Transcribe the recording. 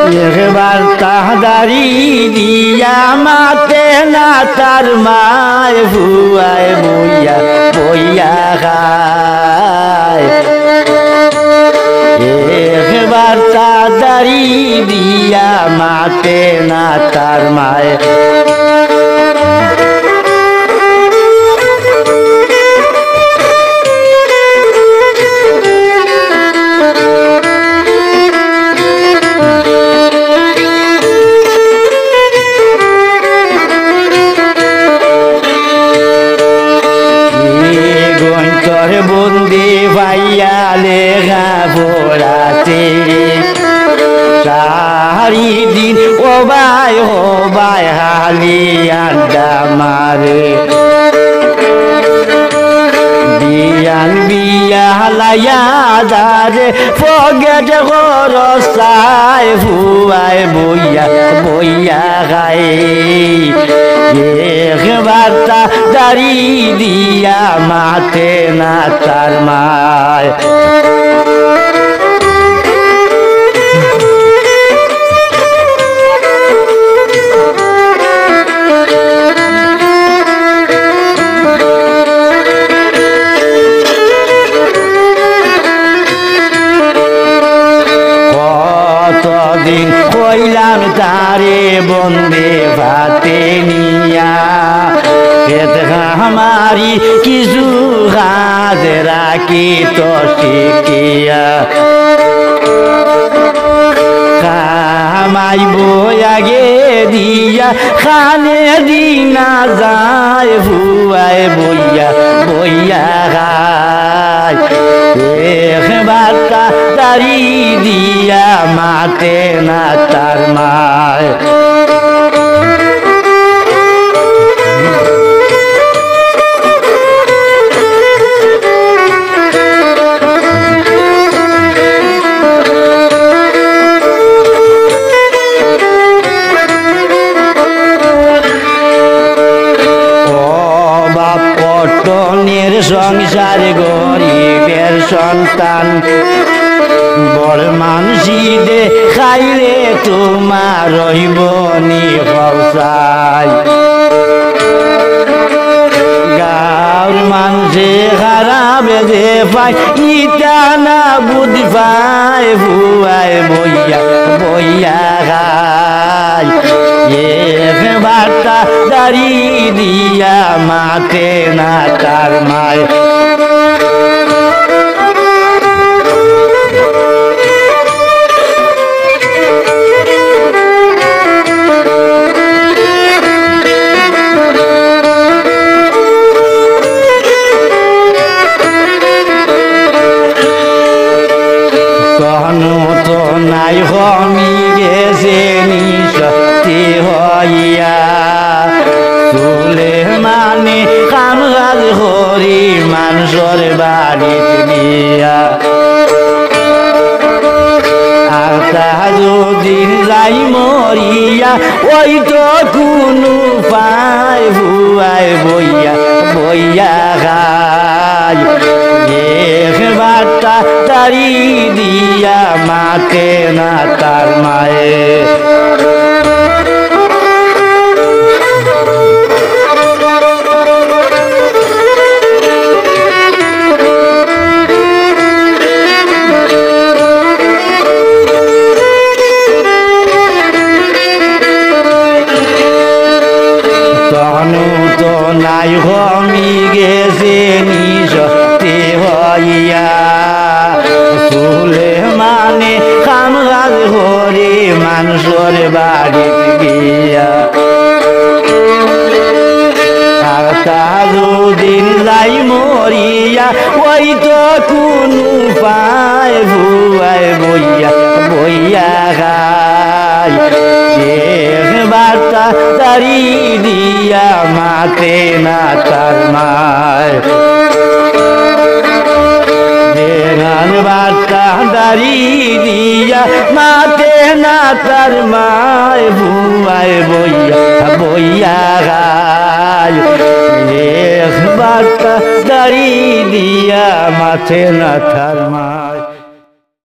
একবার তাহাদারি দিয়া মাতে না তার মায় ভুয়ায় বইয়া বইয়া খায় একবার তাহাদারি দিয়া মাতে না তার মায় বন্দি ভাইয়া লেখা পড়াতে সারি দিন ওবাই হালি আড্ডা মারে বিয়ান বিয়া লাইয়া দারে ফগেট গরসায় ভুয়ায় বইয়া বইয়া গায় একবার তাহাদারি দিয়া মাতে না তার মায় কতদিন কইলাম তারে বন্দে ভাতে নিয়া খেত আমারি কিছু হাত রাখি তো শিখিয়া কামাই বয়াগে দিয়া খানে দিনা যায় ভুয়ায় বইয়া বইয়া খায় একবার তাহাদারি দিয়া মাতে না তার মায় পটনের সংসার গরিবের সন্তান বড় মানসি দে খাইলে তোমার রইব নি হসাই গাঁর মানুষে খারাপ দে পাই ইটা না বুদ্ধি পাই ভুয়ায় বইয়া বইয়া খায় একবার তাহাদারি দিয়া মাতে না তার মায় তো নাই হমি গেছে নিশক্তি হইয়া চুলে মানে কাম কাজ করি মানুষের বাড়িতে নিয়া আর তাহাদিন যাই মরিয়া ওই তো কোনো পায় ভুয়ায় বইয়া বইয়া খায় একবার তাহাদারি দিয়া মাতে না তার মায়ে তো নাই হমি গেছে নিশক্তি হইয়া চুলে মানে কাম কাজ করি মানুষের বাড়িতে গিয়া আর তাহাদিন যাই মরিয়া ওই তো কোনো পায় ভুয়ায় বইয়া বইয়া খায় একবার তাহাদারি দিয়া মাতে না তার মায় একবার তাহাদারি দিয়া মাতে না তার মায় ভুয়ায় বইয়া বইয়া খায় একবার তাহাদারি দিয়া মাতে না তার মায়।